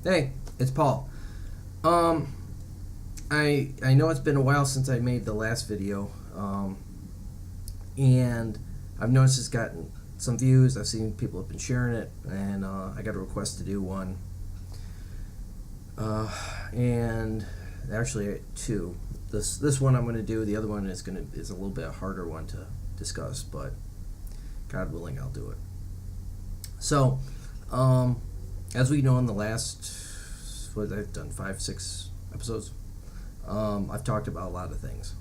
Hey, it's Paul. I know it's been a while since I made the last video, and I've noticed it's gotten some views. I've seen people have been sharing it, and I got a request to do one, and actually two. This one I'm going to do. The other one is a little bit harder one to discuss, but God willing, I'll do it. So, as we know in the last, what I've done, 5-6 episodes, I've talked about a lot of things.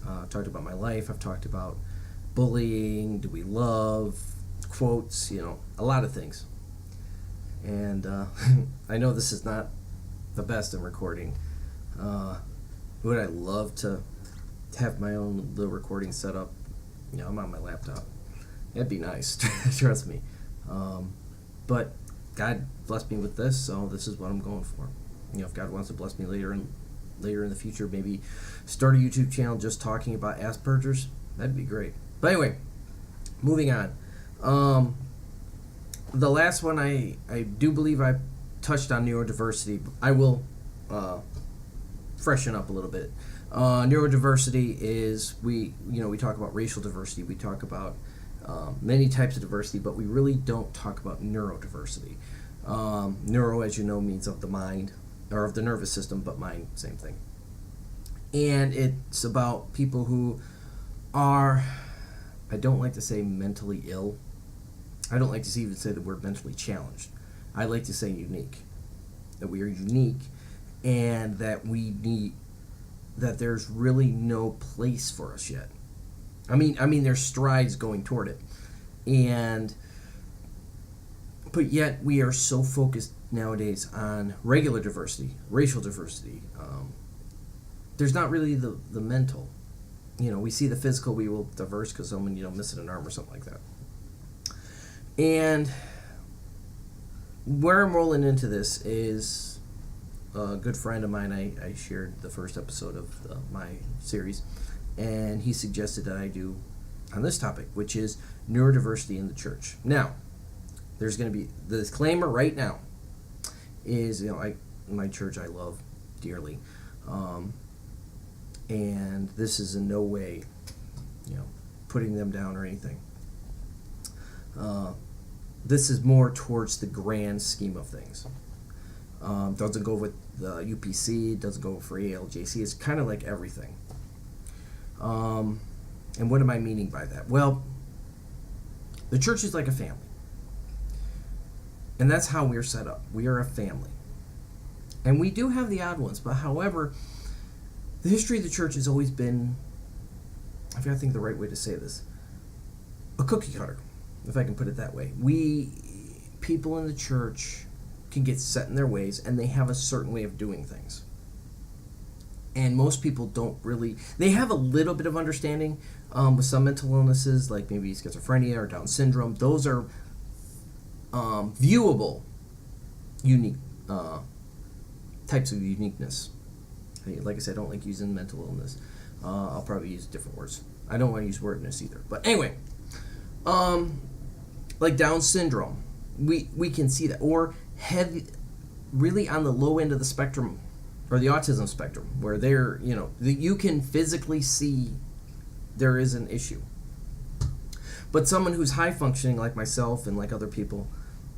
I've talked about my life. I've talked about bullying, do we love, quotes, a lot of things. And I know this is not the best in recording. Would I love to have my own little recording set up? I'm on my laptop. That'd be nice, trust me. But God blessed me with this, so this is what I'm going for. If God wants to bless me later in the future, maybe start a YouTube channel just talking about Aspergers, that'd be great. But anyway, moving on. The last one, I do believe I touched on neurodiversity. I will freshen up a little bit. Neurodiversity is, we talk about racial diversity, we talk about many types of diversity, but we really don't talk about neurodiversity. Neuro, as you know, means of the mind, or of the nervous system, but mind, same thing. And it's about people who are, I don't like to say mentally ill. I don't like to even say the word mentally challenged. I like to say unique. That we are unique, and that there's really no place for us yet. I mean, there's strides going toward it, but yet we are so focused nowadays on regular diversity, racial diversity. There's not really the mental. We see the physical, we will diverse because someone missing an arm or something like that. And where I'm rolling into this is a good friend of mine. I shared the first episode of my series, and he suggested that I do on this topic, which is neurodiversity in the church. Now, there's going to be the disclaimer right now is, my church I love dearly, and this is in no way, putting them down or anything. This is more towards the grand scheme of things. Doesn't go with the UPC, doesn't go for ALJC. It's kind of like everything. And what am I meaning by that? Well, the church is like a family. And that's how we're set up. We are a family. And we do have the odd ones, but however, the history of the church has always been, I've got to think the right way to say this, a cookie cutter, if I can put it that way. People in the church can get set in their ways, and they have a certain way of doing things. And most people don't really, they have a little bit of understanding with some mental illnesses, like maybe schizophrenia or Down syndrome. Those are viewable, unique types of uniqueness. Like I said, I don't like using mental illness. I'll probably use different words. I don't want to use wordness either. But anyway, like Down syndrome, we can see that. Or heavy, really on the low end of the spectrum, or the autism spectrum, where they're, you can physically see there is an issue. But someone who's high functioning, like myself and like other people,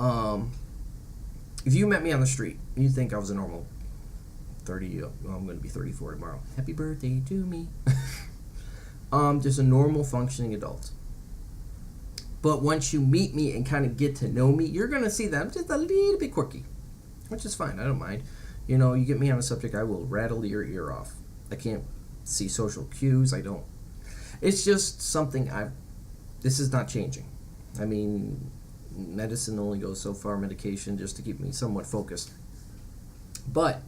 if you met me on the street, you'd think I was a normal 30, I'm going to be 34 tomorrow. Happy birthday to me. Just a normal functioning adult. But once you meet me and kind of get to know me, you're going to see that I'm just a little bit quirky, which is fine. I don't mind. You get me on a subject, I will rattle your ear off. I can't see social cues. I don't. It's just something this is not changing. I mean, medicine only goes so far, medication, just to keep me somewhat focused. But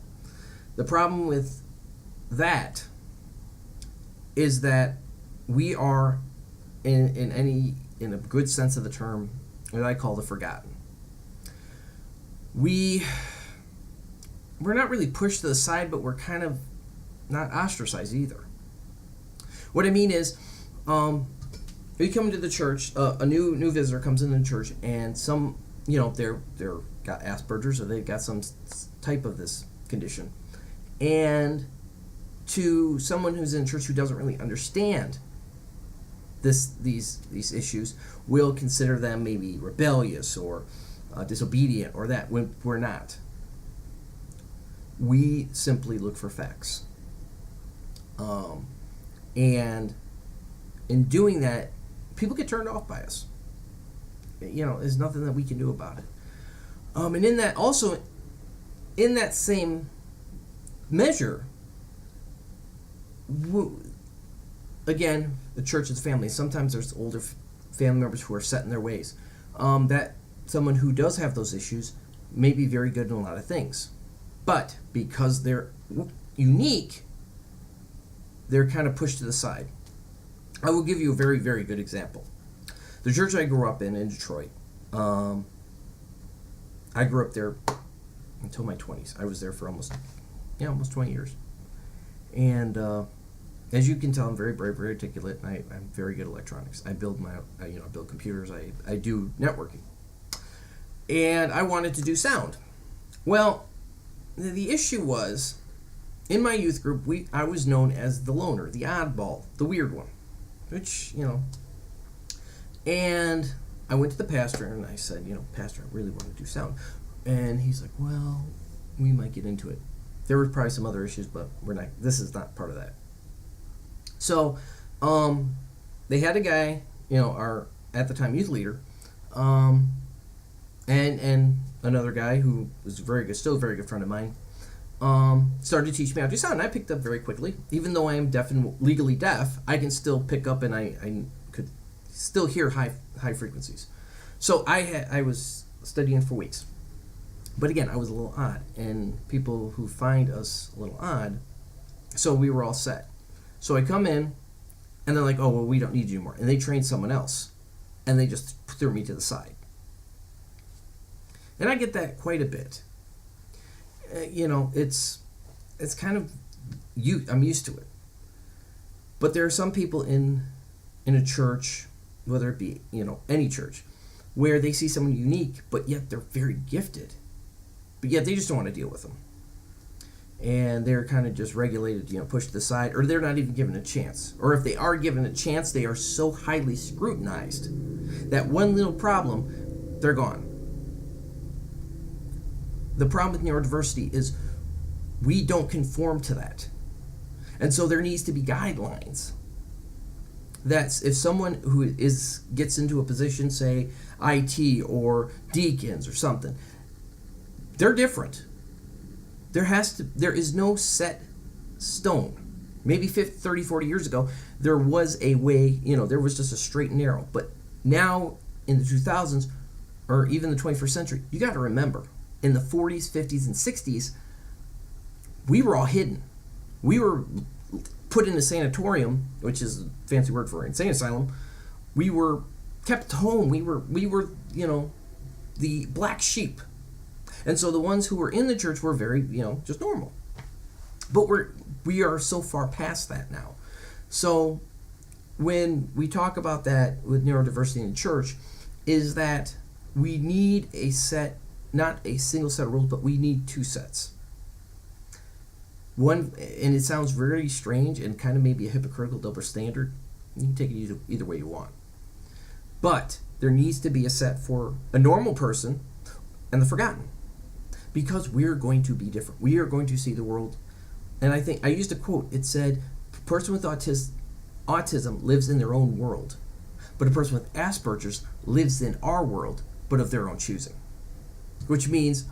the problem with that is that we are, in a good sense of the term, what I call the forgotten. We're not really pushed to the side, but we're kind of not ostracized either. What I mean is, you come into the church, a new visitor comes into the church, and they're got Aspergers, or they've got some type of this condition. And to someone who's in church who doesn't really understand these issues, will consider them maybe rebellious or disobedient, or that, when we're not. We simply look for facts. And in doing that, people get turned off by us. There's nothing that we can do about it. And in that same measure, again, the church is family. Sometimes there's older family members who are set in their ways. That someone who does have those issues may be very good in a lot of things. But because they're unique, they're kind of pushed to the side. I will give you a very, very good example. The church I grew up in Detroit, I grew up there until my 20s. I was there for almost 20 years. And as you can tell, I'm very brave, very articulate, and I'm very good at electronics. I build I build computers. I do networking. And I wanted to do sound. Well, the issue was, in my youth group, I was known as the loner, the oddball, the weird one, which, And I went to the pastor and I said, Pastor, I really want to do sound. And he's like, well, we might get into it. There were probably some other issues, but this is not part of that. So, they had a guy, our, at the time, youth leader, and another guy who was still a very good friend of mine, started to teach me how to do sound. And I picked up very quickly. Even though I am deaf and legally deaf, I can still pick up, and I could still hear high frequencies. So I was studying for weeks. But again, I was a little odd, and people who find us a little odd, so we were all set. So I come in, and they're like, oh, well, we don't need you anymore. And they trained someone else, and they just threw me to the side. And I get that quite a bit. It's kind of, I'm used to it. But there are some people in a church, whether it be, any church, where they see someone unique, but yet they're very gifted. But yet they just don't want to deal with them. And they're kind of just regulated, pushed to the side, or they're not even given a chance. Or if they are given a chance, they are so highly scrutinized that one little problem, they're gone. The problem with neurodiversity is we don't conform to that. And so there needs to be guidelines. That's if someone who gets into a position, say IT or deacons or something, they're different. There is no set stone. Maybe 30, 40 years ago, there was a way, there was just a straight and narrow. But now in the 2000s, or even the 21st century, you got to remember, in the 40s, 50s, and 60s, we were all hidden. We were put in a sanatorium, which is a fancy word for insane asylum. We were kept home. We were the black sheep. And so the ones who were in the church were very, just normal. But we are so far past that now. So when we talk about that with neurodiversity in the church, is that we need a set, not a single set of rules, but we need two sets. One, and it sounds very strange and kind of maybe a hypocritical double standard. You can take it either way you want. But there needs to be a set for a normal person and the forgotten. Because we're going to be different. We are going to see the world. And I think I used a quote. It said, a person with autism lives in their own world. But a person with Asperger's lives in our world, but of their own choosing. Which means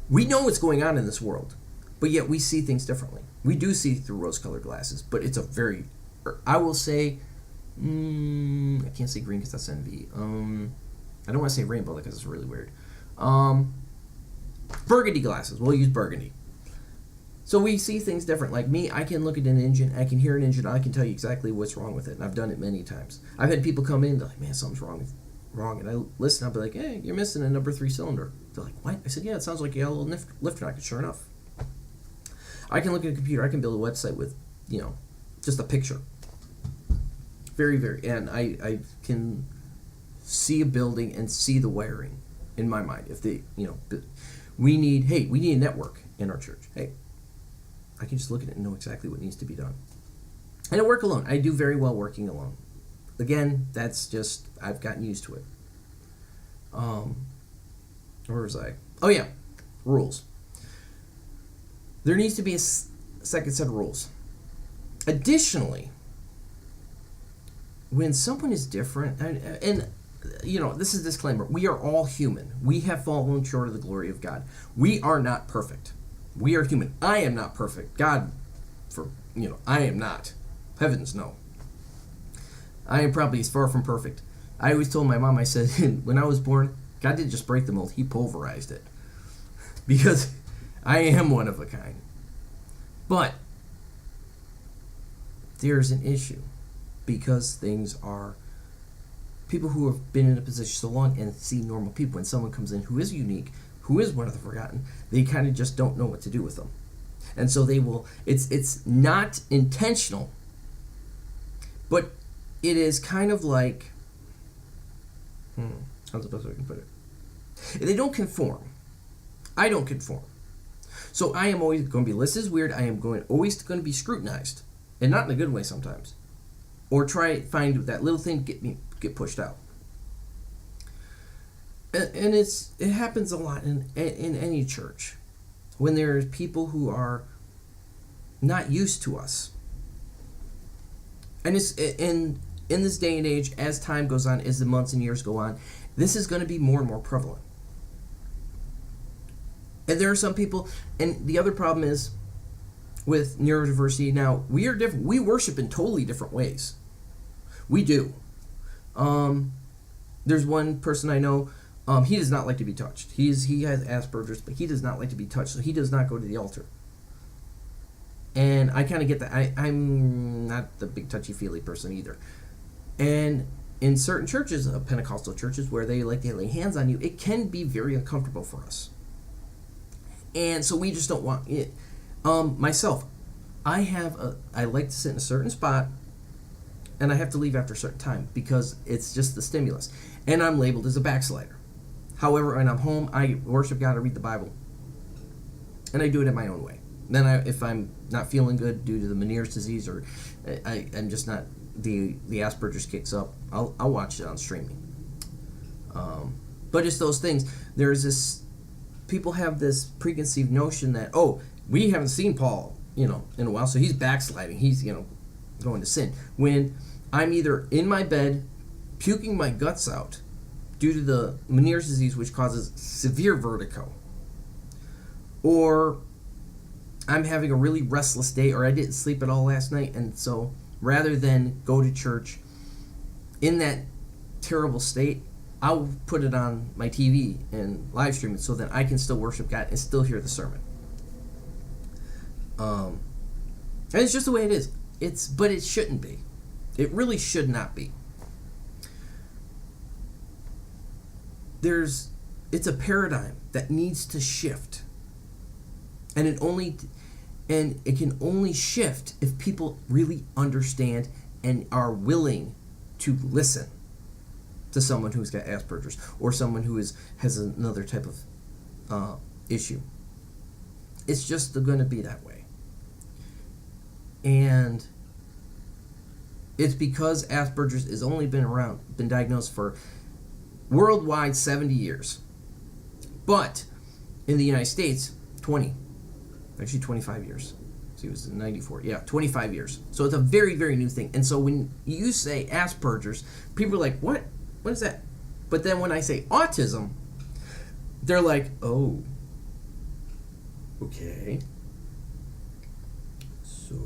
we know what's going on in this world, but yet we see things differently. We do see through rose-colored glasses, but it's a very, I will say, I can't say green because that's envy. I don't want to say rainbow because it's really weird. Burgundy glasses. We'll use burgundy. So we see things different. Like me, I can look at an engine, I can hear an engine, I can tell you exactly what's wrong with it, and I've done it many times. I've had people come in, they're like, man, something's wrong. And I listen, I'll be like, hey, you're missing a number 3 cylinder. They're like, what? I said, yeah, it sounds like you got a little lift knock. Sure enough. I can look at a computer, I can build a website with, just a picture. Very, very, and I can see a building and see the wiring. in my mind. If they, we need a network in our church. Hey, I can just look at it and know exactly what needs to be done. And I work alone. I do very well working alone. Again, that's just, I've gotten used to it. Where was I? Oh yeah, rules. There needs to be a second set of rules. Additionally, when someone is different, and this is a disclaimer, we are all human. We have fallen short of the glory of God. We are not perfect. We are human. I am not perfect. God, I am not. Heavens, no. I am probably as far from perfect. I always told my mom, I said, when I was born, God didn't just break the mold, he pulverized it. Because I am one of a kind. But there's an issue. Because things are, people who have been in a position so long and see normal people, when someone comes in who is unique, who is one of the forgotten, they kind of just don't know what to do with them. And so they will, it's not intentional, but it is kind of like, how's the best way I can put it? They don't conform. I don't conform. So I am always going to be, this is weird, I am always going to be scrutinized. And not in a good way sometimes. Or find that little thing to get pushed out. And it happens a lot in any church. When there's people who are not used to us. And it's in this day and age, as time goes on, as the months and years go on, this is going to be more and more prevalent. And there are some people, and the other problem is with neurodiversity now, we are different. We worship in totally different ways. We do. There's one person I know, he does not like to be touched. He has Aspergers, but he does not like to be touched, so he does not go to the altar. And I kind of get that. I'm not the big touchy-feely person either. And in certain churches, Pentecostal churches, where they like to lay hands on you, it can be very uncomfortable for us. And so we just don't want it. Myself, I like to sit in a certain spot, and I have to leave after a certain time because it's just the stimulus. And I'm labeled as a backslider. However, when I'm home, I worship God, I read the Bible, and I do it in my own way. Then if I'm not feeling good due to the Meniere's disease, or I'm just not, the Asperger's kicks up, I'll watch it on streaming. But it's those things. There's this, people have this preconceived notion that, we haven't seen Paul, in a while, so he's backsliding. He's, going to sin. When I'm either in my bed, puking my guts out due to the Meniere's disease, which causes severe vertigo, or I'm having a really restless day, or I didn't sleep at all last night, and so rather than go to church in that terrible state, I'll put it on my TV and live stream it so that I can still worship God and still hear the sermon. And it's just the way it is. But it shouldn't be. It really should not be. It's a paradigm that needs to shift. And it can only shift if people really understand and are willing to listen to someone who's got Asperger's or someone who has another type of issue. It's just going to be that way. And it's because Asperger's has only been diagnosed for worldwide 70 years. But in the United States, 25 years. So he was in 94. Yeah, 25 years. So it's a very, very new thing. And so when you say Asperger's, people are like, what? What is that? But then when I say autism, they're like, oh, okay. So,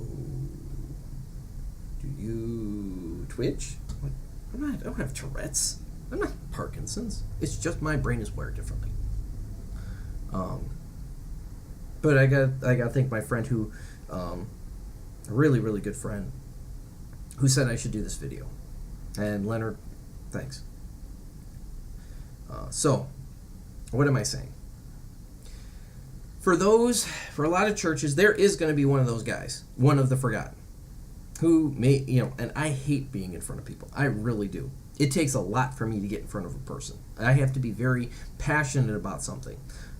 do you twitch? Like, I don't have Tourette's. I'm not Parkinson's. It's just my brain is wired differently. But I got to thank my friend who, a really, really good friend, who said I should do this video. And Leonard, thanks. So, what am I saying? For a lot of churches, there is going to be one of those guys, one of the forgotten, who may, and I hate being in front of people. I really do. It takes a lot for me to get in front of a person. I have to be very passionate about something.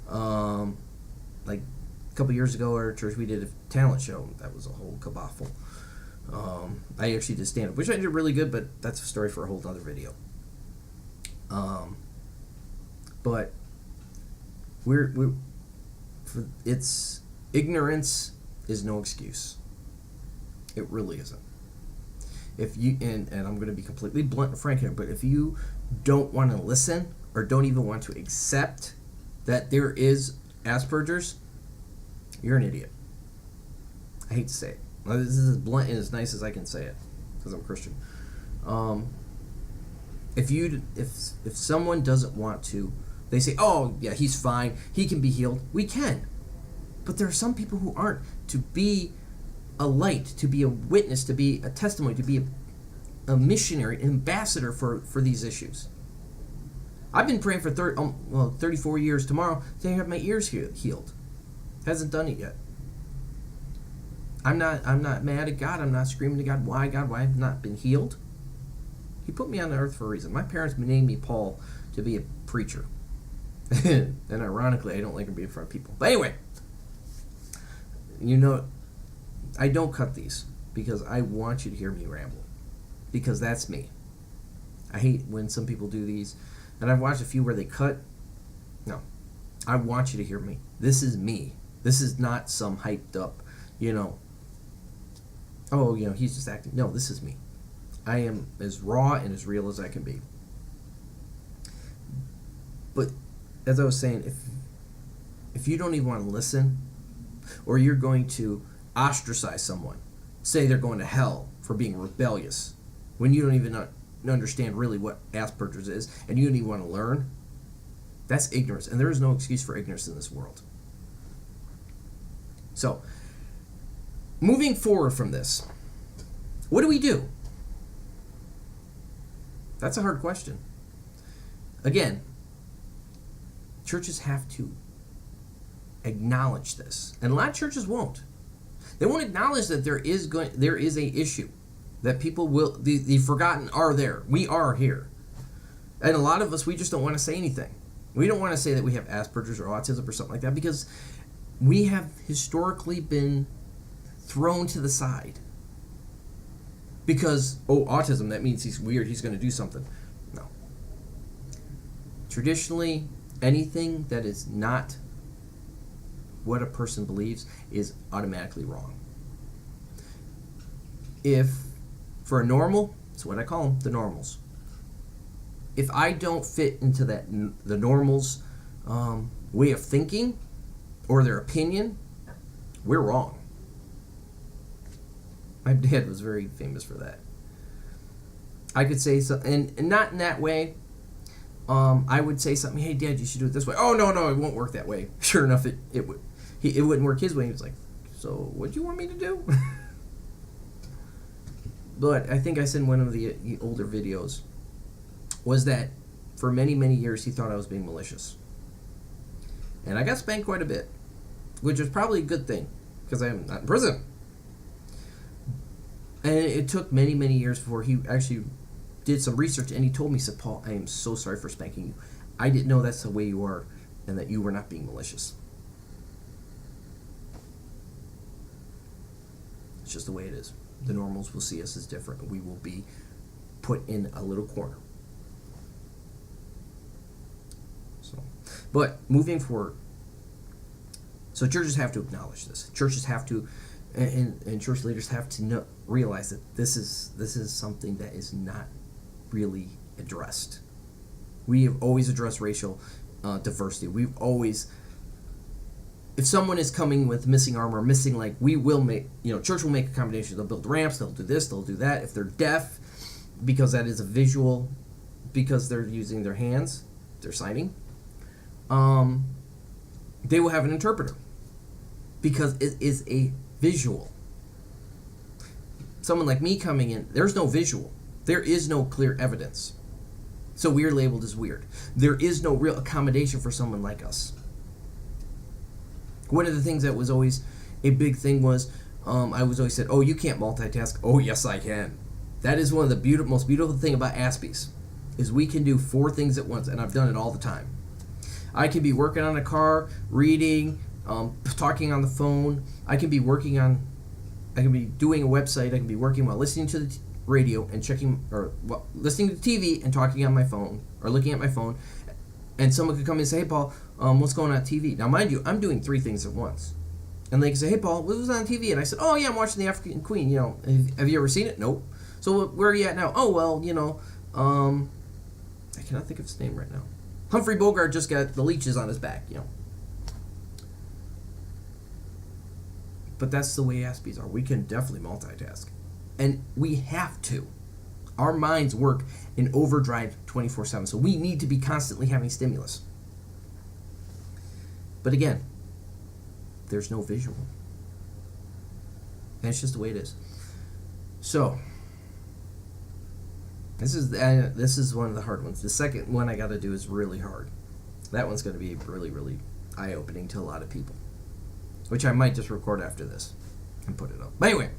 Like a couple years ago at our church, we did a talent show. That was a whole kerfuffle. I actually did stand-up, which I did really good, but that's a story for a whole other video. But it's ignorance is no excuse. It really isn't. If you and I'm going to be completely blunt and frank here, but if you don't want to listen or don't even want to accept that there is Asperger's, you're an idiot. I hate to say it. This is as blunt and as nice as I can say it, because I'm Christian. If someone doesn't want to, they say, "Oh yeah, he's fine. He can be healed." We can, but there are some people who aren't. To be a light, to be a witness, to be a testimony, to be a missionary, an ambassador for these issues. I've been praying for 34 years tomorrow to have my ears healed. Hasn't done it yet. I'm not mad at God. I'm not screaming to God, why I've not been healed? He put me on the earth for a reason. My parents named me Paul to be a preacher. And ironically, I don't like to be in front of people. But anyway, I don't cut these because I want you to hear me ramble. Because that's me. I hate when some people do these. And I've watched a few where they cut. No. I want you to hear me. This is me. This is not some hyped up, he's just acting. No, this is me. I am as raw and as real as I can be. But as I was saying, if you don't even want to listen, or you're going to ostracize someone, say they're going to hell for being rebellious, when you don't even understand really what Asperger's is, and you don't even want to learn, that's ignorance. And there is no excuse for ignorance in this world. So, moving forward from this, what do we do? That's a hard question. Again, churches have to acknowledge this. And a lot of churches won't. They won't acknowledge that there is a issue. That people will, the forgotten are there. We are here. And a lot of us, we just don't want to say anything. We don't want to say that we have Asperger's or autism or something like that because we have historically been thrown to the side. Because, autism, that means he's weird, he's going to do something. No. Traditionally, anything that is not what a person believes is automatically wrong. For a normal, that's what I call them, the normals. If I don't fit into the normal's way of thinking or their opinion, we're wrong. My dad was very famous for that. I could say something, and not in that way. I would say something, hey, Dad, you should do it this way. Oh, no, it won't work that way. Sure enough, it wouldn't work his way. He was like, so what do you want me to do? But I think I said in one of the older videos was that for many, many years he thought I was being malicious. And I got spanked quite a bit, which was probably a good thing because I'm not in prison. And it took many, many years before he actually did some research and he told me, he said, Paul, I am so sorry for spanking you. I didn't know that's the way you are and that you were not being malicious. It's just the way it is. The normals will see us as different. We will be put in a little corner. But moving forward, so churches have to acknowledge this. Churches have to, and church leaders have to realize that this is something that is not really addressed. We have always addressed racial diversity. We've always, if someone is coming with missing arm or missing leg, we will make, church will make accommodations. They'll build ramps, they'll do this, they'll do that. If they're deaf, because that is a visual, because they're using their hands, they're signing, they will have an interpreter because it is a visual. Someone like me coming in, there's no visual. There is no clear evidence. So we are labeled as weird. There is no real accommodation for someone like us. One of the things that was always a big thing was, I was always said, you can't multitask. Oh, yes, I can. That is one of the most beautiful thing about Aspies. is we can do 4 things at once, and I've done it all the time. I can be working on a car, reading, talking on the phone. I can be doing a website. I can be working while listening to the radio and listening to TV and talking on my phone or looking at my phone. And someone could come in and say, "Hey, Paul, what's going on TV?" Now, mind you, I'm doing 3 things at once. And they can say, "Hey, Paul, what was on TV?" And I said, "Oh, yeah, I'm watching The African Queen. Have you ever seen it?" "Nope." "So where are you at now?" "Oh, well, I cannot think of his name right now. Humphrey Bogart just got the leeches on his back, But that's the way Aspies are. We can definitely multitask. And we have to. Our minds work in overdrive 24/7, so we need to be constantly having stimulus. But again, there's no visual. And it's just the way it is. So, this is one of the hard ones. The second one I got to do is really hard. That one's going to be really, really eye-opening to a lot of people, which I might just record after this and put it up. But anyway,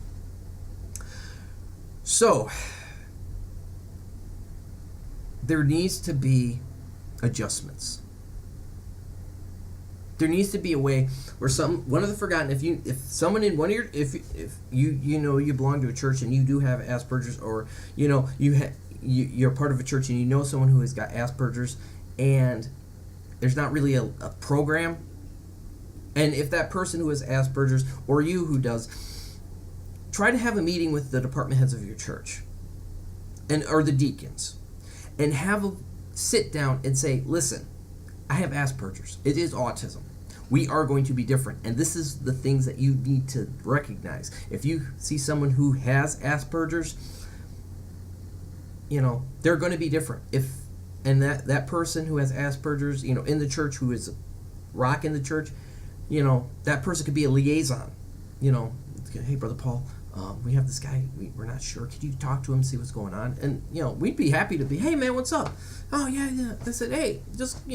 so there needs to be adjustments. There needs to be a way where one of the forgotten, if you belong to a church and you do have Asperger's, or you're part of a church and you know someone who has got Asperger's, and there's not really a program, and if that person who has Asperger's or you who does, try to have a meeting with the department heads of your church or the deacons, and have a sit down and say, "Listen, I have Asperger's. It is autism. We are going to be different, and this is the things that you need to recognize. If you see someone who has Asperger's, they're going to be different. And that person who has Asperger's, in the church, who is rocking the church, that person could be a liaison. Hey, Brother Paul, we have this guy. We're not sure. Could you talk to him, see what's going on?" And we'd be happy to be. "Hey, man, what's up?" "Oh, yeah." I said, "Hey, just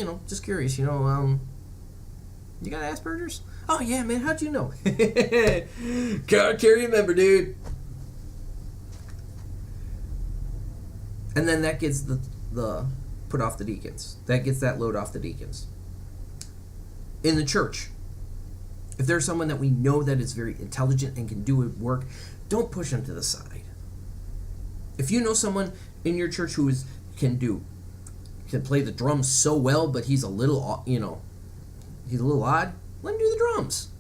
curious. You got Asperger's?" "Oh, yeah, man. How'd you know?" Can't remember, dude. And then that gets the put off the deacons. That gets that load off the deacons. In the church, if there's someone that we know that is very intelligent and can do work, don't push them to the side. If you know someone in your church who can play the drums so well, but he's a little odd, let him do the drums.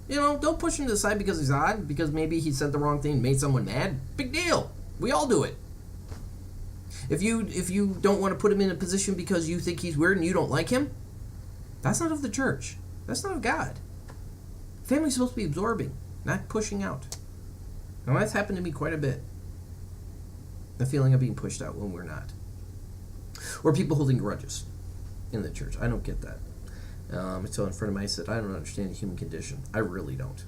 Don't push him to the side because he's odd, because maybe he said the wrong thing, made someone mad. Big deal. We all do it. If you don't want to put him in a position because you think he's weird and you don't like him, that's not of the church. That's not of God. Family's supposed to be absorbing, not pushing out. Now, that's happened to me quite a bit. The feeling of being pushed out when we're not. Or people holding grudges in the church. I don't get that. I told a friend of mine, I said, "I don't understand the human condition." I really don't.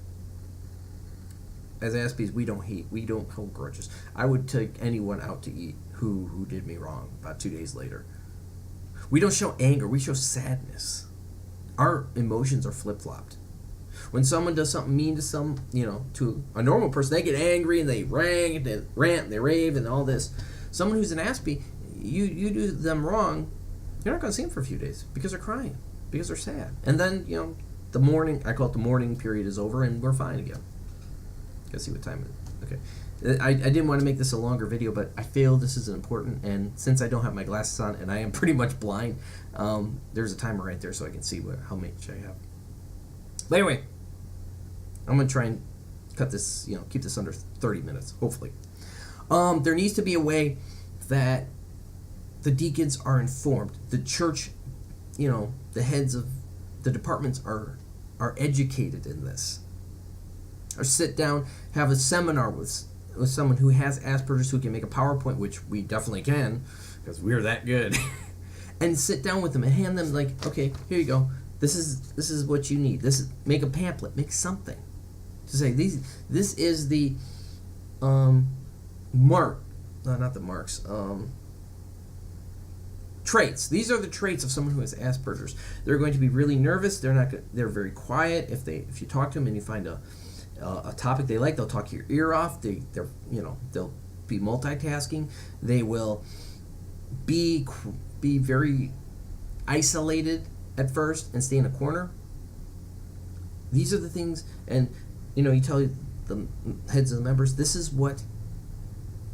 As Aspies, we don't hate. We don't hold grudges. I would take anyone out to eat who did me wrong about 2 days later. We don't show anger. We show sadness. Our emotions are flip-flopped. When someone does something mean to to a normal person, they get angry and they rant and they rave and all this. Someone who's an Aspie, you do them wrong, you're not going to see them for a few days because they're crying, because they're sad. And then, the mourning, I call it the mourning period, is over and we're fine again. Gotta see what time it is. Okay. I didn't want to make this a longer video, but I feel this is important, and since I don't have my glasses on and I am pretty much blind, there's a timer right there so I can see how much I have. But anyway, I'm going to try and cut this, keep this under 30 minutes, hopefully. There needs to be a way that the deacons are informed. The church, the heads of the departments are educated in this. Or sit down, have a seminar with someone who has Asperger's who can make a PowerPoint, which we definitely can, because we're that good. And sit down with them and hand them, like, "Okay, here you go. This is what you need. Make a pamphlet, make something to say this is the traits. These are the traits of someone who has Asperger's. They're going to be really nervous. They're very quiet. If you talk to them and you find a topic they like, they'll talk your ear off. They'll be multitasking. They will be very isolated at first and stay in a corner. These are the things, and you tell the heads of the members, this is what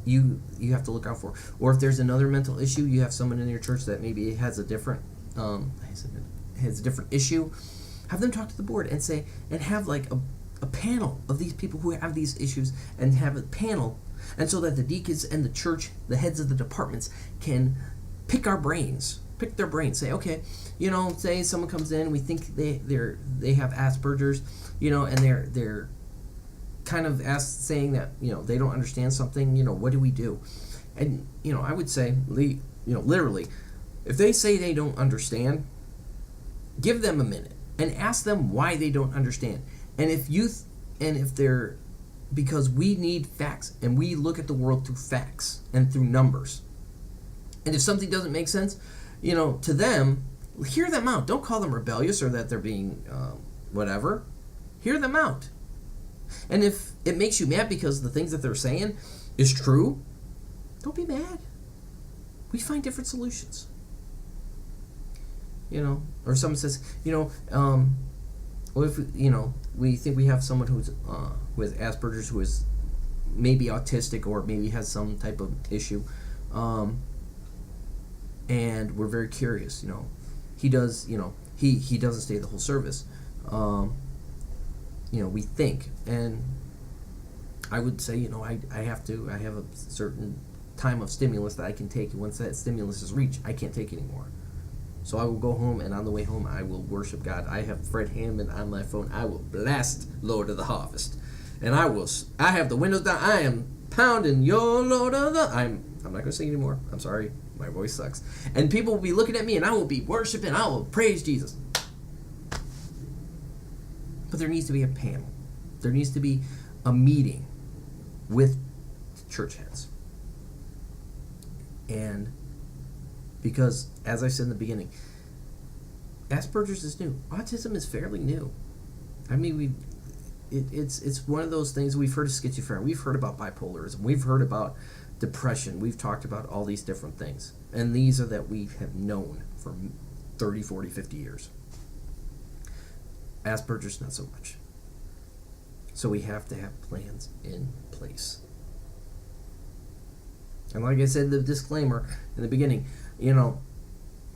you have to look out for. Or if there's another mental issue, you have someone in your church that maybe has a different issue, have them talk to the board and say, and have like a panel of these people who have these issues, and have a panel, and so that the deacons and the church, the heads of the departments, can pick their brains, say, okay, say someone comes in, we think they have Aspergers, and they're kind of saying that they don't understand something, what do we do? And I would say, literally, if they say they don't understand, give them a minute and ask them why they don't understand. And if they're, because we need facts, and we look at the world through facts and through numbers. And if something doesn't make sense, to them, hear them out. Don't call them rebellious or that they're being whatever. Hear them out. And if it makes you mad because the things that they're saying is true, don't be mad. We find different solutions. Or someone says, what if we think we have someone who has Asperger's, who is maybe autistic or maybe has some type of issue, and we're very curious. He does. He doesn't stay the whole service. We think, and I would say, I have a certain time of stimulus that I can take, and once that stimulus is reached, I can't take anymore. So I will go home, and on the way home, I will worship God. I have Fred Hammond on my phone. I will blast Lord of the Harvest, and I have the windows down. I am pounding your Lord of the. I'm not going to sing anymore. I'm sorry, my voice sucks. And people will be looking at me, and I will be worshiping. I will praise Jesus. But there needs to be a panel. There needs to be a meeting with church heads. And because, as I said in the beginning, Asperger's is new. Autism is fairly new. I mean, it's one of those things. We've heard of schizophrenia. We've heard about bipolarism. We've heard about depression. We've talked about all these different things. And these are that we have known for 30, 40, 50 years. Asperger's, not so much. So we have to have plans in place. And like I said, the disclaimer in the beginning,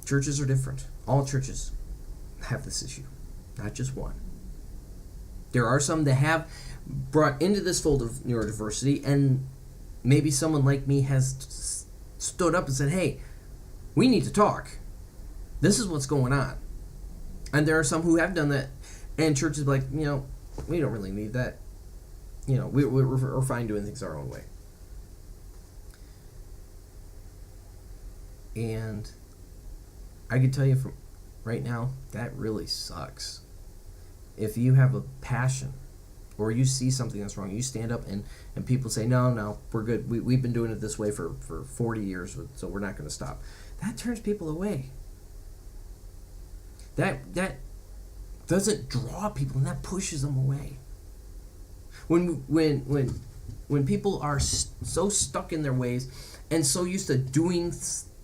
churches are different. All churches have this issue, not just one. There are some that have brought into this fold of neurodiversity, and maybe someone like me has stood up and said, hey, we need to talk. This is what's going on. And there are some who have done that, and churches are like, we don't really need that. We're fine doing things our own way. And I can tell you from right now, that really sucks. If you have a passion, or you see something that's wrong, you stand up and people say, no, we're good. We've been doing it this way for 40 years, so we're not going to stop. That turns people away. That doesn't draw people, and that pushes them away. When people are so stuck in their ways and so used to doing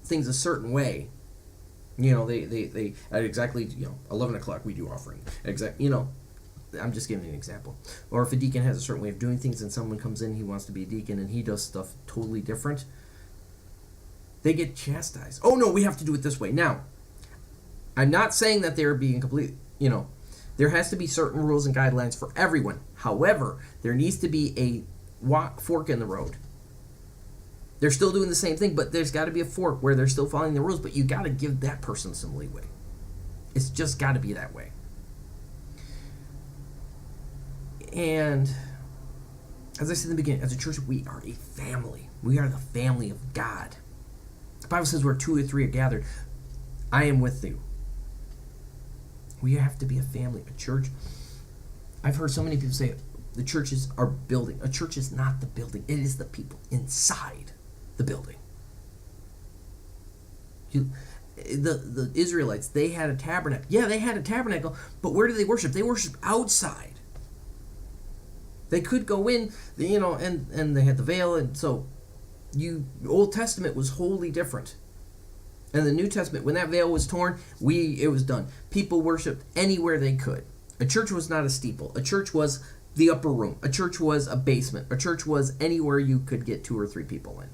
things a certain way, they at exactly 11 o'clock we do offering. I'm just giving an example. Or if a deacon has a certain way of doing things and someone comes in, he wants to be a deacon and he does stuff totally different, they get chastised. Oh no, we have to do it this way. Now, I'm not saying that they're being complete, there has to be certain rules and guidelines for everyone. However, there needs to be a fork in the road. They're still doing the same thing, but there's got to be a fork where they're still following the rules, but you got to give that person some leeway. It's just got to be that way. And as I said in the beginning, as a church, we are a family. We are the family of God. The Bible says where 2 or 3 are gathered, I am with you. We have to be a family, a church. I've heard so many people say the churches are building. A church is not the building. It is the people inside the building. The Israelites, they had a tabernacle. Yeah, they had a tabernacle, but where did they worship? They worshiped outside. They could go in, and they had the veil, and so Old Testament was wholly different. In the New Testament, when that veil was torn, it was done. People worshipped anywhere they could. A church was not a steeple. A church was the upper room. A church was a basement. A church was anywhere you could get 2 or 3 people in.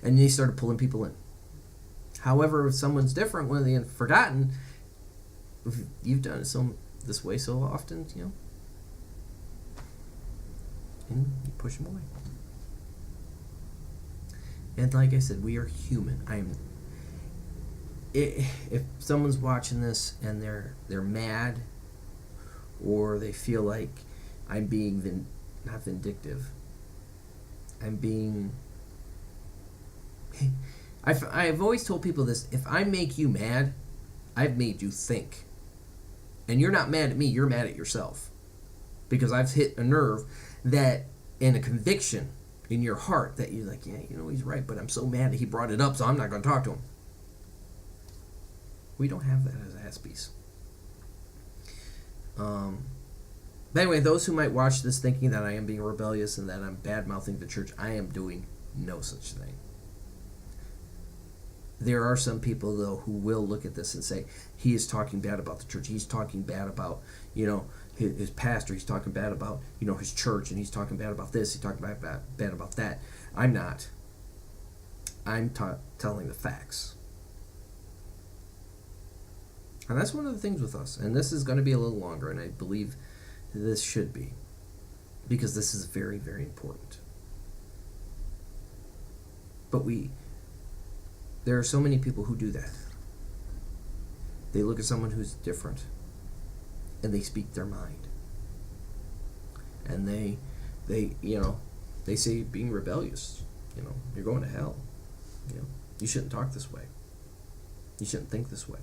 And they started pulling people in. However, if someone's different, when they've forgotten, if you've done it this way so often, and you push them away. And like I said, we are human. If someone's watching this and they're mad, or they feel like I'm being not vindictive, I'm being. I've always told people this: if I make you mad, I've made you think, and you're not mad at me; you're mad at yourself, because I've hit a nerve and a conviction in your heart that you're like, yeah, he's right, but I'm so mad that he brought it up, so I'm not going to talk to him. We don't have that as Aspies. But anyway, those who might watch this thinking that I am being rebellious and that I'm bad-mouthing the church, I am doing no such thing. There are some people, though, who will look at this and say, he is talking bad about the church. He's talking bad about, his pastor. He's talking bad about, his church. And he's talking bad about this. He's talking bad about that. I'm not. I'm telling the facts. And that's one of the things with us. And this is going to be a little longer, and I believe this should be, because this is very, very important. But there are so many people who do that. They look at someone who's different, and they speak their mind. And they say being rebellious, you're going to hell. You shouldn't talk this way. You shouldn't think this way.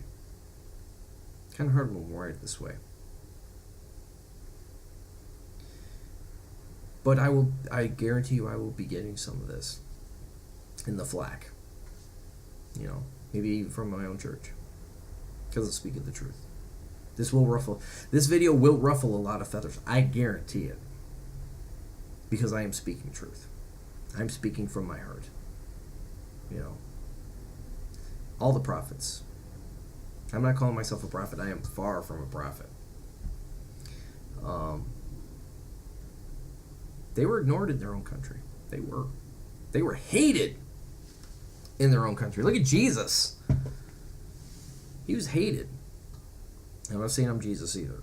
It's kind of hard when we're wired this way. But I guarantee you I will be getting some of this in the flack. Maybe even from my own church. Because I'm speaking the truth. This video will ruffle a lot of feathers. I guarantee it. Because I am speaking truth. I'm speaking from my heart. All the prophets. I'm not calling myself a prophet. I am far from a prophet. They were ignored in their own country. They were hated in their own country. Look at Jesus. He was hated. I'm not saying I'm Jesus either.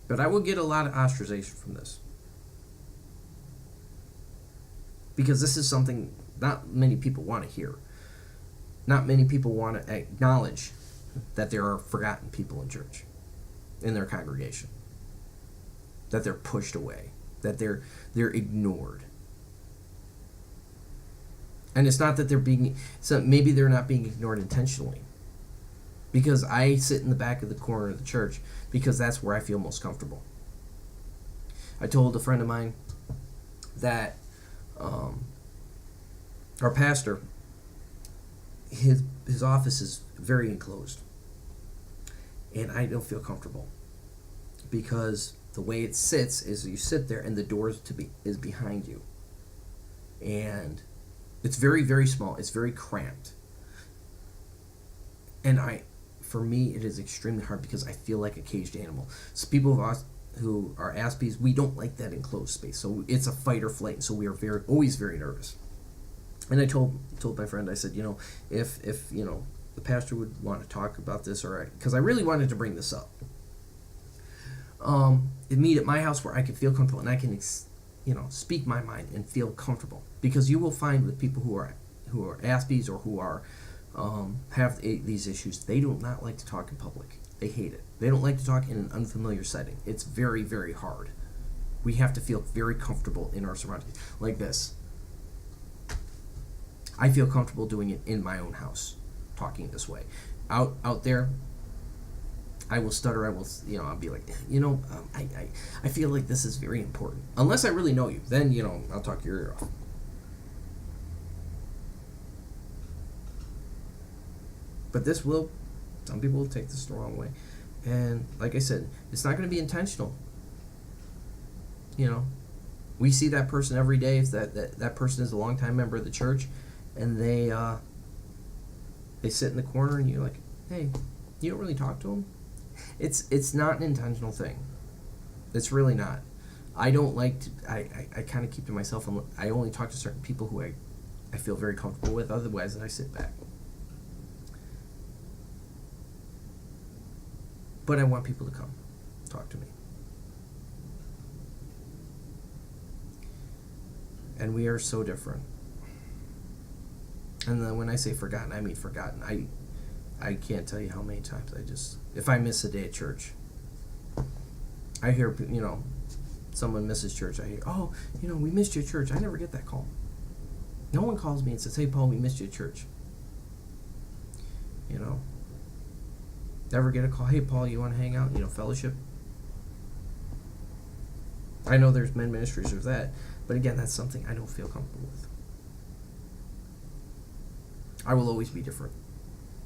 But I will get a lot of ostracization from this. Because this is something not many people want to hear. Not many people want to acknowledge that there are forgotten people in church, in their congregation. That they're pushed away. That they're ignored. And it's not that maybe they're not being ignored intentionally. Because I sit in the back of the corner of the church because that's where I feel most comfortable. I told a friend of mine that our pastor, his office is very enclosed. And I don't feel comfortable. Because the way it sits is you sit there and the door is behind you. And it's very, very small. It's very cramped. And for me, it is extremely hard because I feel like a caged animal. So people who are Aspies, we don't like that enclosed space. So it's a fight or flight. So we are always very nervous. And I told my friend, I said, if the pastor would want to talk about this, because I really wanted to bring this up. Meet at my house where I can feel comfortable and I can, speak my mind and feel comfortable. Because you will find with people who are Aspies or who are have these issues, they do not like to talk in public. They hate it. They don't like to talk in an unfamiliar setting. It's very, very hard. We have to feel very comfortable in our surroundings. Like this. I feel comfortable doing it in my own house, talking this way. Out there, I will stutter. I'll be like, I feel like this is very important. Unless I really know you, then, I'll talk your ear off. But some people will take this the wrong way. And like I said, it's not going to be intentional. We see that person every day. If that person is a longtime member of the church, and they They sit in the corner and you're like, hey, you don't really talk to them. It's not an intentional thing. It's really not. I don't like to, I kind of keep to myself. I only talk to certain people who I feel very comfortable with. Otherwise, I sit back. But I want people to come talk to me. And we are so different. And then when I say forgotten, I mean forgotten. I can't tell you how many times if I miss a day at church, I hear, someone misses church. I hear, oh, we missed you at church. I never get that call. No one calls me and says, hey, Paul, we missed you at church. Never get a call, hey, Paul, you want to hang out, fellowship? I know there's men ministries of that, but again, that's something I don't feel comfortable with. I will always be different.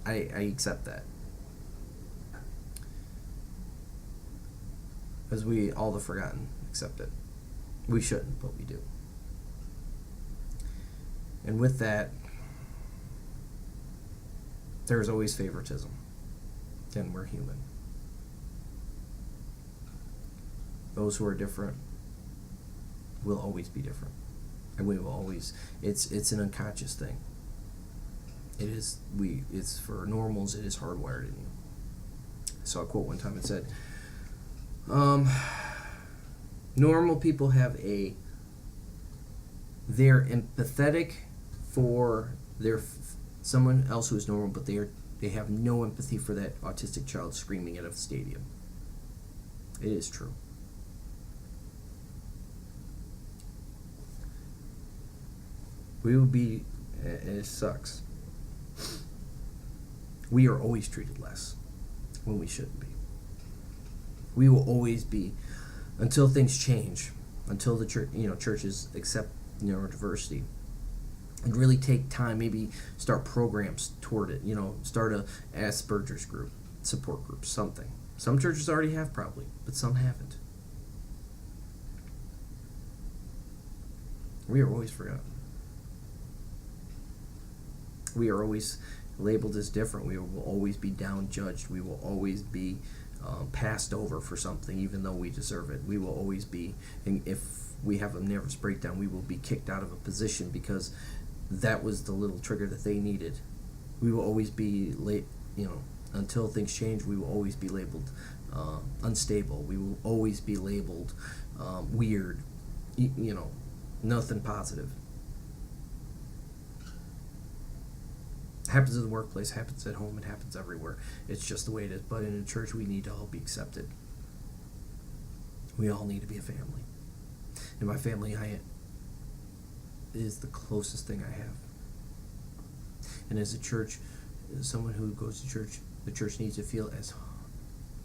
I accept that. As we, all the forgotten, accept it. We shouldn't, but we do. And with that, there's always favoritism. And we're human. Those who are different will always be different. And we will always, it's an unconscious thing. It's for normals, it is hardwired in you. I saw a quote one time, it said, normal people they're empathetic for someone else who is normal, but they have no empathy for that autistic child screaming at a stadium. It is true. We will be, and it sucks, we are always treated less when we shouldn't be. We will always be, until things change, until the church, churches accept neurodiversity, and really take time, maybe start programs toward it, start a Asperger's group, support group, something. Some churches already have probably, but some haven't. We are always forgotten. We are always labeled as different. We will always be down-judged. We will always be passed over for something, even though we deserve it. We will always be, and if we have a nervous breakdown, we will be kicked out of a position because that was the little trigger that they needed. We will always be late, until things change, we will always be labeled unstable. We will always be labeled weird, nothing positive. It happens in the workplace, happens at home, it happens everywhere. It's just the way it is. But in a church, we need to all be accepted. We all need to be a family. And my family is the closest thing I have. And as a church, someone who goes to church, the church needs to feel as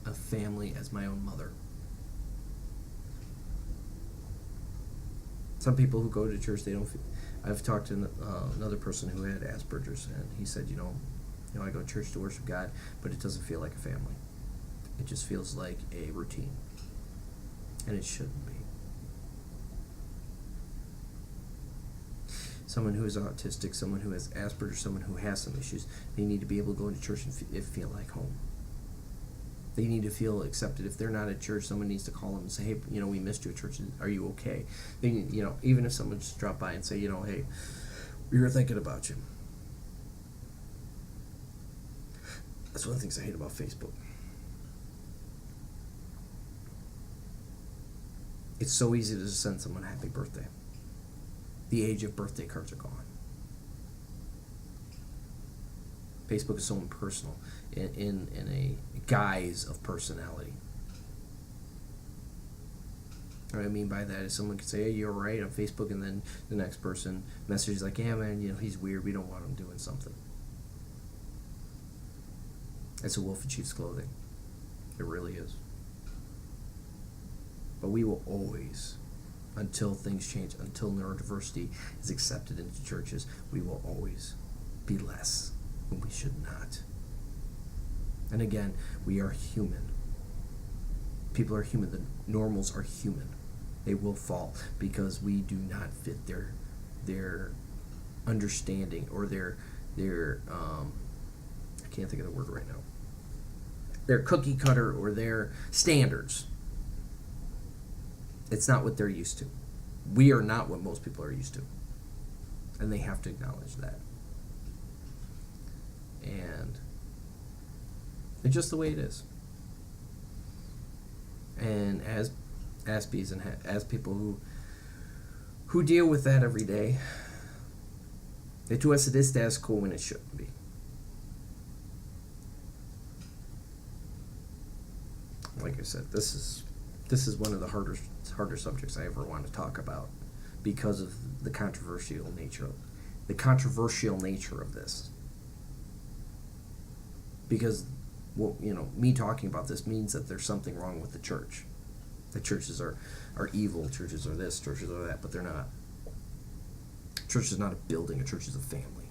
a family as my own mother. Some people who go to church, they don't feel. I've talked to another person who had Asperger's, and he said, I go to church to worship God, but it doesn't feel like a family. It just feels like a routine, and it shouldn't be. Someone who is autistic, someone who has Asperger's, someone who has some issues, they need to be able to go into church and feel like home. They need to feel accepted. If they're not at church, someone needs to call them and say, hey, we missed you at church. Are you okay? They need, even if someone just dropped by and say, hey, we were thinking about you. That's one of the things I hate about Facebook. It's so easy to just send someone a happy birthday. The age of birthday cards are gone. Facebook is so impersonal in a guise of personality. What I mean by that is someone could say, hey, you're right on Facebook, and then the next person messages like, yeah, man, he's weird. We don't want him doing something. It's a wolf in sheep's clothing. It really is. But we will always, until things change, until neurodiversity is accepted into churches, we will always be less when we should not. And again, we are human. People are human. The normals are human. They will fall because we do not fit their understanding or their can't think of the word right now. Their cookie cutter or their standards. It's not what they're used to. We are not what most people are used to. And they have to acknowledge that. And it's just the way it is. And as Aspies and as people who deal with that every day, to us it is status quo when it shouldn't be. Like I said, this is one of the harder subjects I ever want to talk about because of the controversial nature of this. Because, well, me talking about this means that there's something wrong with the church. That churches are evil, churches are this, churches are that, but they're not. Church is not a building, a church is a family.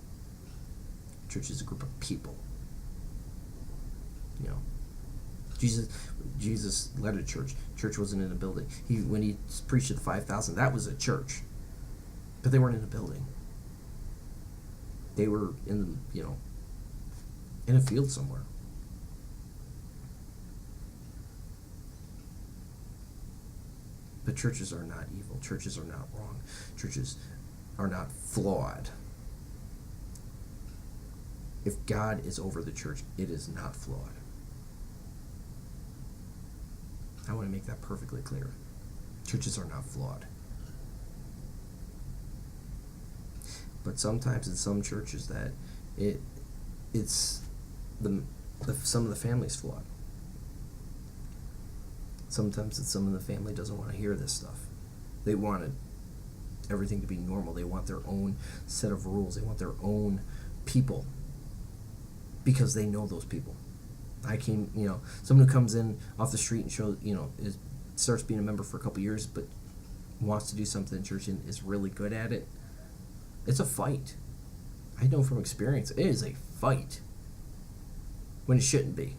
A church is a group of people. Jesus led a church. Church wasn't in a building. When he preached to the 5,000, that was a church. But they weren't in a building. They were in a field somewhere. But churches are not evil. Churches are not wrong. Churches are not flawed. If God is over the church, it is not flawed. I want to make that perfectly clear. Churches are not flawed. But sometimes in some churches that it's some of the family's flawed. Sometimes it's some of the family doesn't want to hear this stuff. They want everything to be normal. They want their own set of rules. They want their own people because they know those people. Someone who comes in off the street and starts being a member for a couple years, but wants to do something in church and is really good at it. It's a fight. I know from experience, it is a fight when it shouldn't be.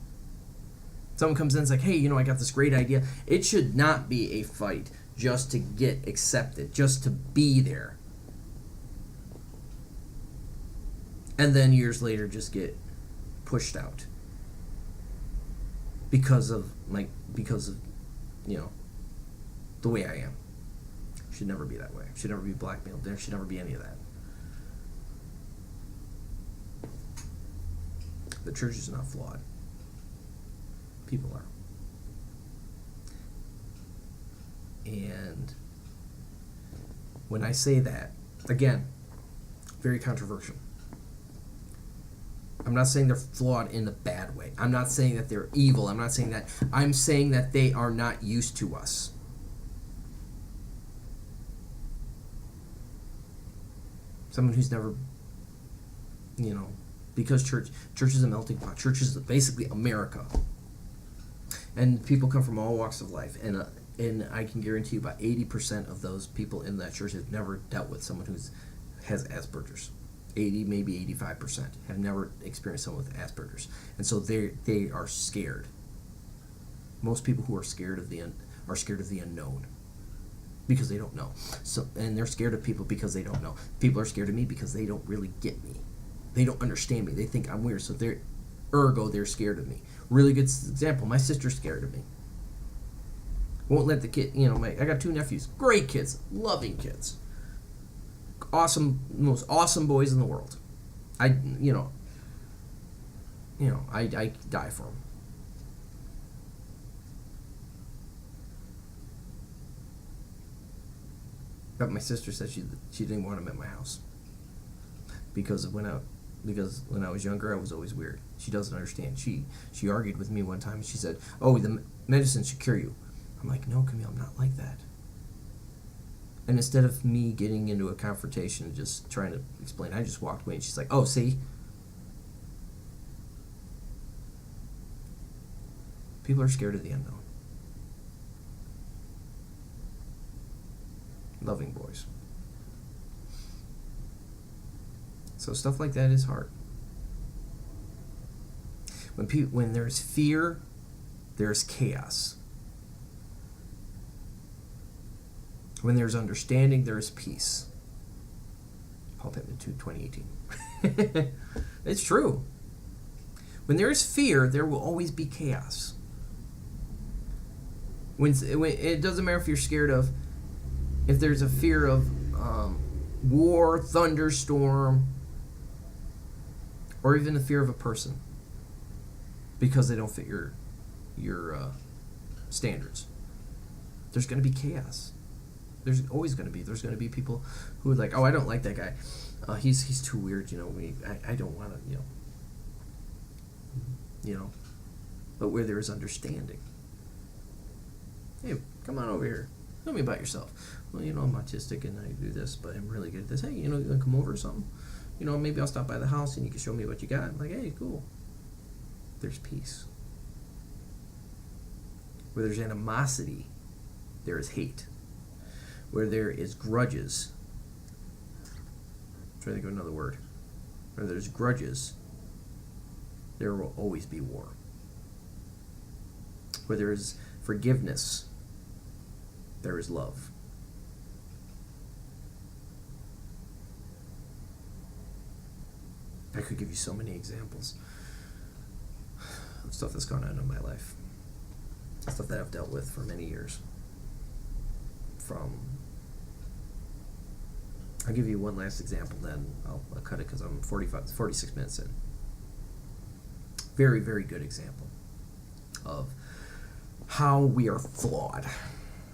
Someone comes in and is like, hey, I got this great idea. It should not be a fight just to get accepted, just to be there. And then years later just get pushed out. Because of the way I am. Should never be that way. Should never be blackmailed. There should never be any of that. The church is not flawed. People are. And when I say that, again, very controversial. I'm not saying they're flawed in a bad way. I'm not saying that they're evil. I'm not saying that. I'm saying that they are not used to us. Someone who's never, because church is a melting pot. Church is basically America. And people come from all walks of life. And I can guarantee you about 80% of those people in that church have never dealt with someone who has Asperger's. 80, maybe 85% have never experienced someone with Asperger's, and so they are scared. Most people who are scared of the unknown because they don't know. So, and they're scared of people because they don't know. People are scared of me because they don't really get me. They don't understand me. They think I'm weird, so they're scared of me. Really good example. My sister's scared of me. Won't let the kid. I got 2 nephews, great kids, loving kids. Awesome, most awesome boys in the world. I die for them. But my sister said she didn't want them at my house because when I was younger I was always weird. She doesn't understand. She argued with me one time and she said, "Oh, the medicine should cure you." I'm like, "No, Camille, I'm not like that." And instead of me getting into a confrontation and just trying to explain, I just walked away and she's like, "Oh, see? People are scared of the unknown." Loving boys. So stuff like that is hard. When there's fear, there's chaos. When there's understanding, there is peace. Paul Pittman, 2018. It's true. When there is fear, there will always be chaos. When it doesn't matter if you're scared of, if there's a fear of war, thunderstorm, or even the fear of a person because they don't fit your standards. There's going to be chaos. There's always going to be. There's going to be people who are like, oh, I don't like that guy. He's too weird. I don't want to. But where there is understanding. Hey, come on over here. Tell me about yourself. Well, I'm autistic and I do this, but I'm really good at this. Hey, you want to come over or something? Maybe I'll stop by the house and you can show me what you got. I'm like, hey, cool. There's peace. Where there's animosity, there is hate. Where there is grudges, I'm trying to think of another word. Where there's grudges, there will always be war. Where there is forgiveness, there is love. I could give you so many examples of stuff that's gone on in my life. Stuff that I've dealt with for many years. I'll give you one last example, then I'll cut it because I'm 46 minutes in. Very, very good example of how we are flawed,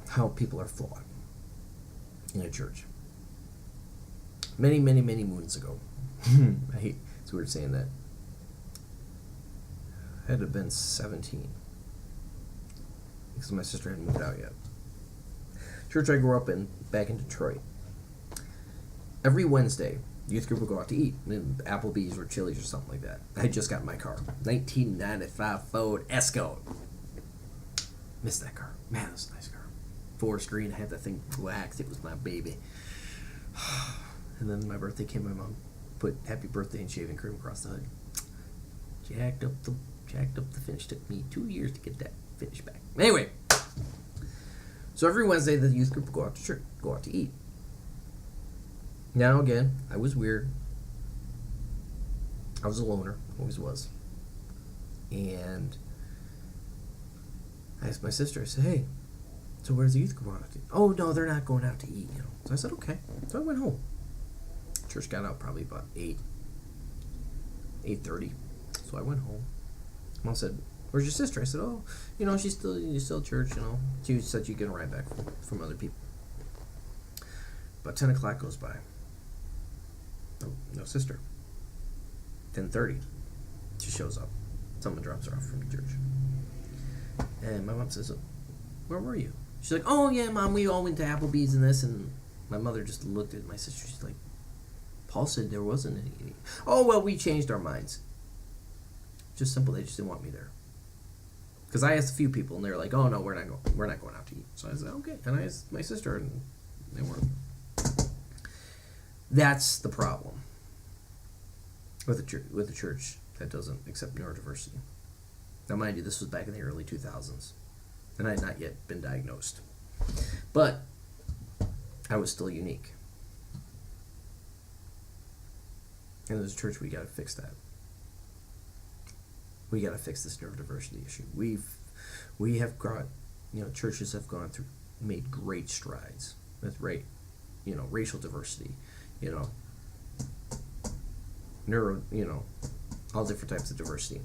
how people are flawed in a church. Many, many, many moons ago. It's weird saying that. I had to have been 17 because my sister hadn't moved out yet. Church I grew up in, back in Detroit. Every Wednesday, youth group would go out to eat, Applebee's or Chili's or something like that. I had just got my car, 1995 Ford Escort. Missed that car. Man, it was a nice car. Forest green. I had that thing waxed. It was my baby. And then my birthday came. My mom put "Happy Birthday" and shaving cream across the hood. Jacked up the finish. Took me 2 years to get that finish back. Anyway, so every Wednesday the youth group would go out to church, go out to eat. Now again, I was weird. I was a loner, always was. And I asked my sister, I said, hey, so where's the youth group going out to eat? Oh, no, they're not going out to eat, So I said, okay. So I went home. Church got out probably about 8:30. So I went home. Mom said, where's your sister? I said, oh, she's still at church, She said she'd get a ride back from other people. About 10 o'clock goes by. No sister. 10:30. She shows up. Someone drops her off from the church. And my mom says, where were you? She's like, oh, yeah, Mom, we all went to Applebee's and this. And my mother just looked at my sister. She's like, Paul said there wasn't any. Oh, well, we changed our minds. Just simple. They just didn't want me there. Because I asked a few people, and they were like, oh, no, we're not going out to eat. So I said, okay. And I asked my sister, and they weren't. That's the problem with the church that doesn't accept neurodiversity. Now, mind you, this was back in the early 2000s, and I had not yet been diagnosed. But I was still unique. And as a church, we got to fix that. We got to fix this neurodiversity issue. We have got, churches have made great strides with racial diversity, all different types of diversity.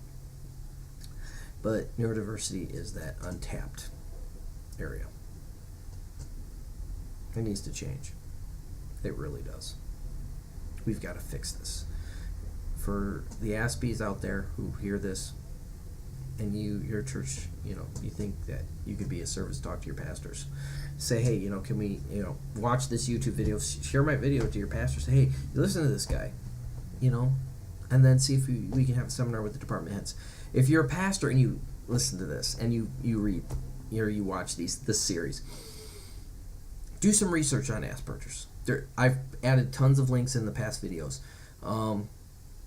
But neurodiversity is that untapped area. It needs to change. It really does. We've got to fix this. For the Aspies out there who hear this, and your church, you think that you could be a service, talk to your pastors. Say, hey, can we, watch this YouTube video, share my video to your pastor. Say, hey, you listen to this guy, and then see if we can have a seminar with the department heads. If you're a pastor and you listen to this and you read, you watch this series, do some research on Aspergers. I've added tons of links in the past videos.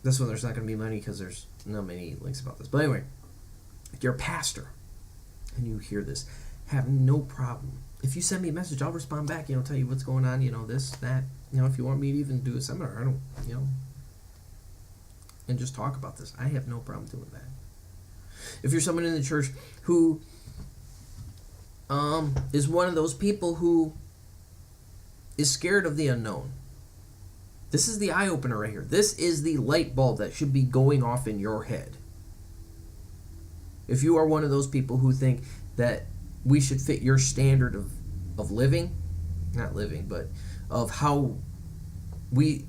This one there's not going to be many because there's not many links about this. But anyway, if you're a pastor and you hear this, have no problem. If you send me a message, I'll respond back, tell you what's going on, this, that. If you want me to even do a seminar, I don't, and just talk about this. I have no problem doing that. If you're someone in the church who is one of those people who is scared of the unknown, this is the eye-opener right here. This is the light bulb that should be going off in your head. If you are one of those people who think that we should fit your standard of living, not living, but of how we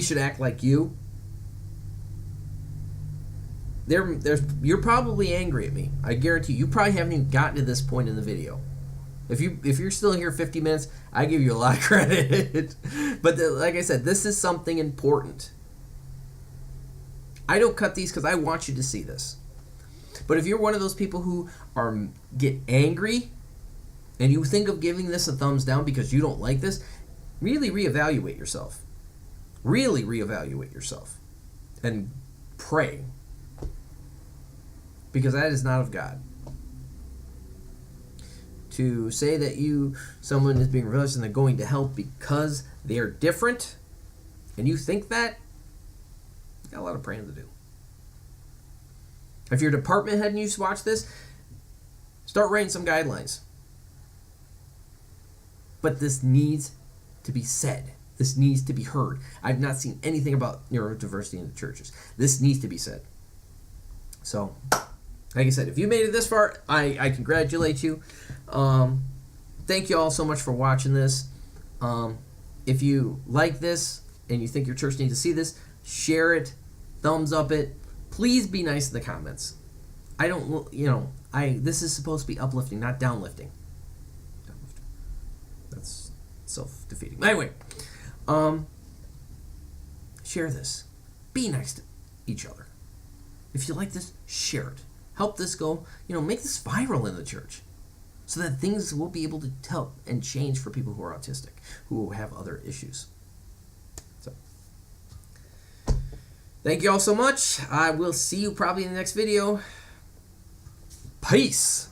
should act like you, you're probably angry at me. I guarantee you probably haven't even gotten to this point in the video. If you're still here 50 minutes, I give you a lot of credit. But like I said, this is something important. I don't cut these because I want you to see this. But if you're one of those people who get angry and you think of giving this a thumbs down because you don't like this, really reevaluate yourself. Really reevaluate yourself. And pray. Because that is not of God. To say that someone is being rebellious and they're going to hell because they are different, and you think that, you got a lot of praying to do. If you're a department head and you watch this, start writing some guidelines. But this needs to be said. This needs to be heard. I've not seen anything about neurodiversity in the churches. This needs to be said. So, like I said, if you made it this far, I congratulate you. Thank you all so much for watching this. If you like this and you think your church needs to see this, share it, thumbs up it. Please be nice in the comments. This is supposed to be uplifting, not downlifting. That's self-defeating. Anyway, share this. Be nice to each other. If you like this, share it. Help this go, make this viral in the church so that things will be able to help and change for people who are autistic, who have other issues. So, thank you all so much. I will see you probably in the next video. Peace.